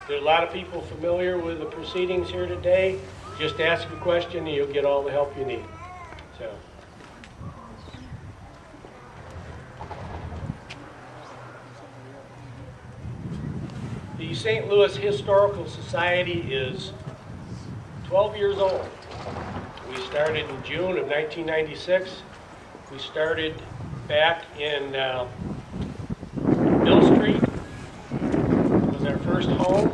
There's a lot of people familiar with the proceedings here today. Just ask a question and you'll get all the help you need. So. The St. Louis Historical Society is 12 years old. We started in June of 1996. We started back in Mill Street. It was our first home,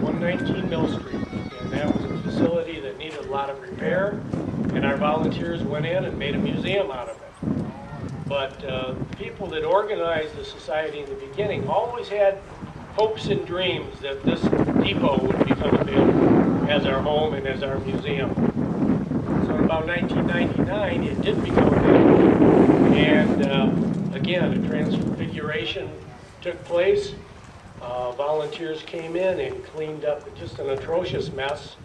119 Mill Street. And that was a facility that needed a lot of repair, and our volunteers went in and made a museum out of it. But people that organized the society in the beginning always had hopes and dreams that this depot would become available as our home and as our museum. So in about 1999, it did become available. And again, a transfiguration took place. Volunteers came in and cleaned up just an atrocious mess,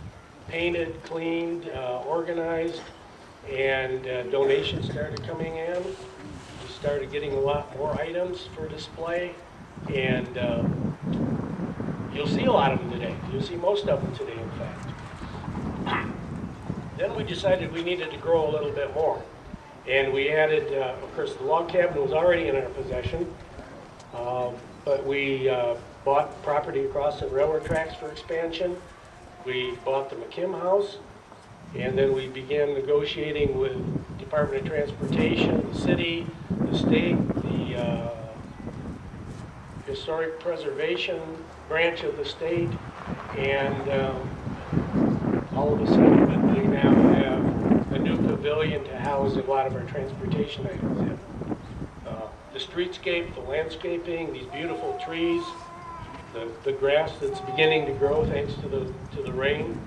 painted, cleaned, organized, and donations started coming in. We started getting a lot more items for display, and you'll see a lot of them today. You'll see most of them today, in fact. Then we decided we needed to grow a little bit more, and we added, of course, the log cabin was already in our possession, but we bought property across the railroad tracks for expansion. We bought the McKim House, and then we began negotiating with Department of Transportation, the city, the state, the Historic Preservation branch of the state, and all of a sudden we now have a new pavilion to house a lot of our transportation items in. The streetscape, the landscaping, these beautiful trees, the grass that's beginning to grow thanks to the rain,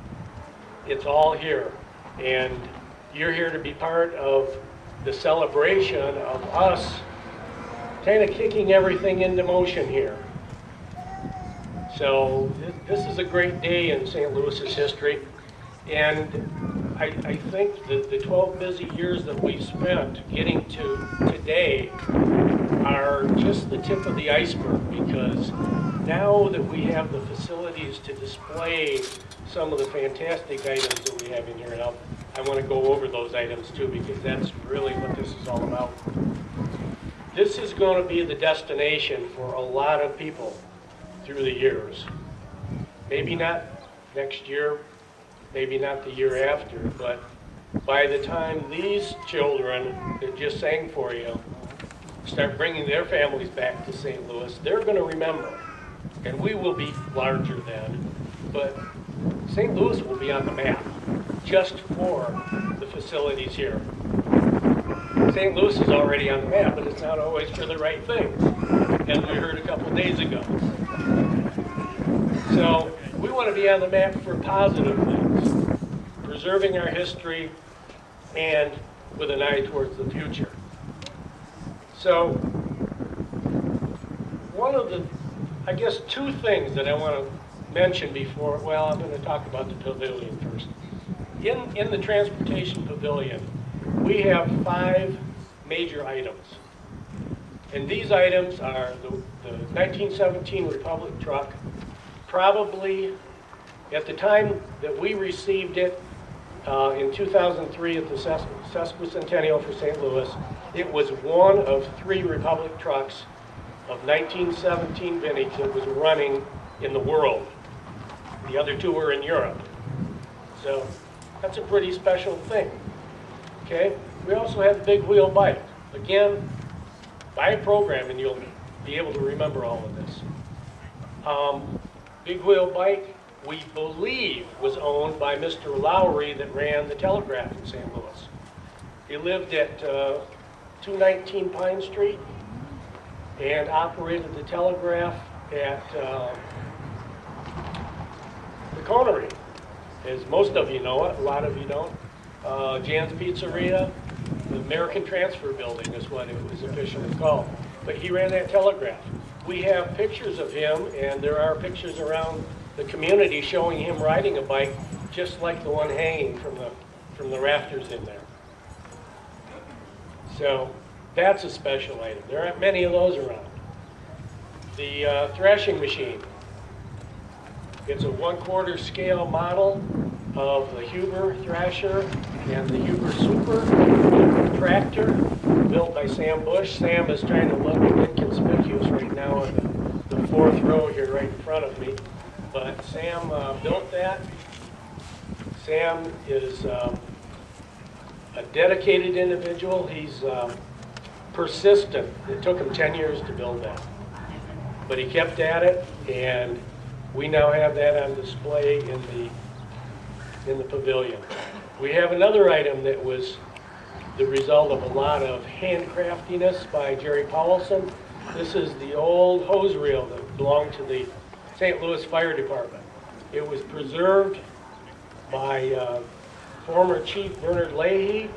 it's all here. And you're here to be part of the celebration of us kind of kicking everything into motion here. So this is a great day in St. Louis's history, and I think that the 12 busy years that we spent getting to today are just the tip of the iceberg, because now that we have the facilities to display some of the fantastic items that we have in here, and I want to go over those items too, because that's really what this is all about. This is going to be the destination for a lot of people through the years. Maybe not next year, maybe not the year after, but by the time these children that just sang for you start bringing their families back to St. Louis, they're going to remember. And we will be larger then, but St. Louis will be on the map just for the facilities here. St. Louis is already on the map, but it's not always for the right things, as we heard a couple days ago. So we want to be on the map for positive things, preserving our history, and with an eye towards the future. So one of the, I guess, two things that I want to mention before, well, I'm going to talk about the pavilion first. In the transportation pavilion, we have 5 major items. And these items are the 1917 Republic truck. Probably at the time that we received it in 2003 at the Sesquicentennial for St. Louis, it was one of 3 Republic trucks of 1917 vintage that was running in the world. The other 2 were in Europe. So that's a pretty special thing. Okay? We also have the big wheel bike. Again, buy a program and you'll be able to remember all of this. Big wheel bike, we believe, was owned by Mr. Lowry that ran the Telegraph in St. Louis. He lived at 219 Pine Street and operated the Telegraph at the Conery. As most of you know it, a lot of you don't. Jan's Pizzeria, the American Transfer Building is what it was officially called. But he ran that Telegraph. We have pictures of him, and there are pictures around the community showing him riding a bike just like the one hanging from the rafters in there. So that's a special item. There aren't many of those around. The thrashing machine. It's a 1/4 scale model of the Huber Thrasher and the Huber Super tractor built by Sam Bush. Sam is trying to look inconspicuous right now in the 4th row here right in front of me. But Sam built that. Sam is a dedicated individual. He's persistent. It took him 10 years to build that. But he kept at it, and we now have that on display in the pavilion. We have another item that was the result of a lot of handcraftiness by Jerry Powelson. This is the old hose reel that belonged to the St. Louis Fire Department. It was preserved by former Chief Bernard Leahy.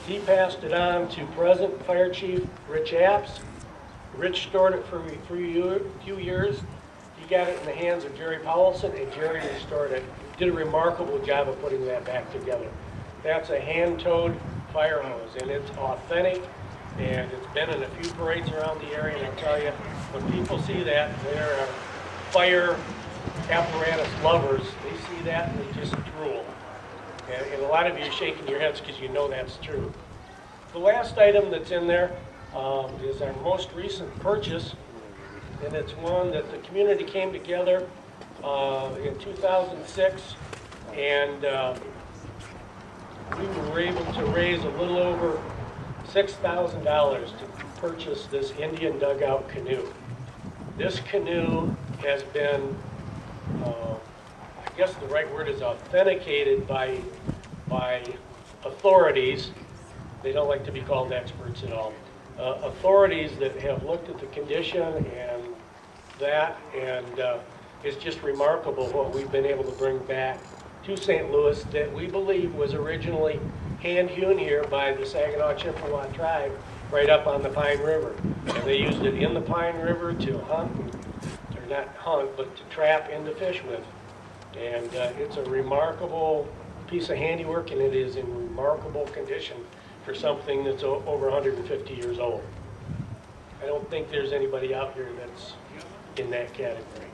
He passed it on to present Fire Chief Rich Apps. Rich stored it for a few years. He got it in the hands of Jerry Powelson, and Jerry restored it. Did a remarkable job of putting that back together. That's a hand-towed fire hose, and it's authentic, and it's been in a few parades around the area, and I tell you, when people see that, they're fire apparatus lovers. They see that and they just drool. And a lot of you are shaking your heads because you know that's true. The last item that's in there is our most recent purchase, and it's one that the community came together in 2006, and we were able to raise a little over $6,000 to purchase this Indian dugout canoe. This canoe has been, I guess the right word is authenticated by authorities. They don't like to be called experts at all. Authorities that have looked at the condition and that, and it's just remarkable what we've been able to bring back to St. Louis that we believe was originally hand-hewn here by the Saginaw Chippewa tribe right up on the Pine River. And they used it in the Pine River to hunt, or not hunt, but to trap and to fish with. And it's a remarkable piece of handiwork, and it is in remarkable condition for something that's over 150 years old. I don't think there's anybody out here that's in that category.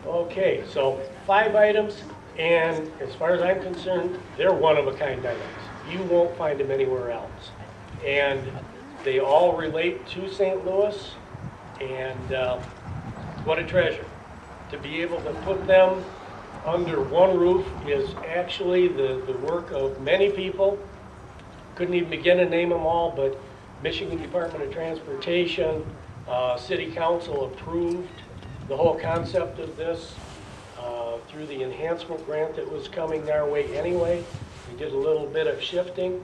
Okay, so 5 items, and as far as I'm concerned, they're one-of-a-kind items. You won't find them anywhere else. And they all relate to St. Louis, and what a treasure. To be able to put them under one roof is actually the work of many people. Couldn't even begin to name them all, but Michigan Department of Transportation, City Council approved the whole concept of this through the enhancement grant that was coming our way anyway. We did a little bit of shifting.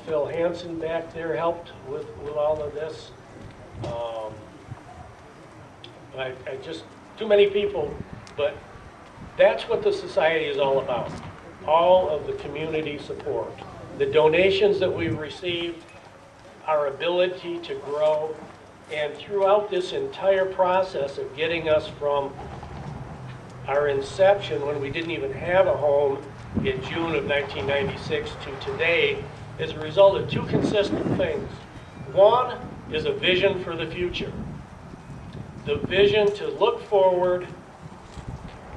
Phil Hansen back there helped with all of this. I just, too many people, but that's what the society is all about. All of the community support. The donations that we've received, our ability to grow, and throughout this entire process of getting us from our inception, when we didn't even have a home in June of 1996, to today, is a result of 2 consistent things. One is a vision for the future. The vision to look forward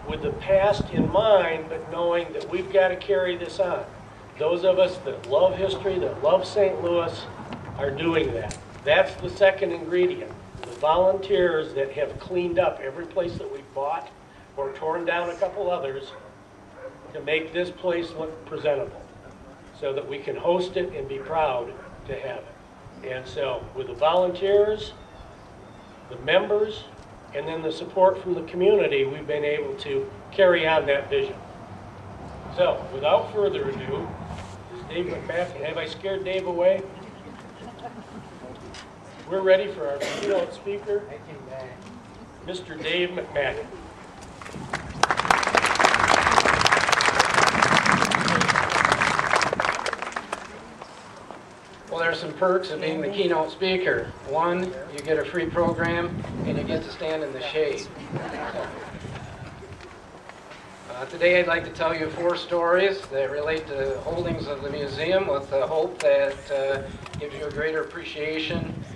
with the past in mind, but knowing that we've got to carry this on. Those of us that love history, that love St. Louis, are doing that. That's the second ingredient. The volunteers that have cleaned up every place that we've bought or torn down a couple others to make this place look presentable so that we can host it and be proud to have it. And so with the volunteers, the members, and then the support from the community, we've been able to carry on that vision. So without further ado, is Dave McMacken, have I scared Dave away? We're ready for our keynote speaker, Mr. Dave McMacken. Well, there's some perks of being the keynote speaker. One, you get a free program, and you get to stand in the shade. Today I'd like to tell you 4 stories that relate to holdings of the museum with the hope that gives you a greater appreciation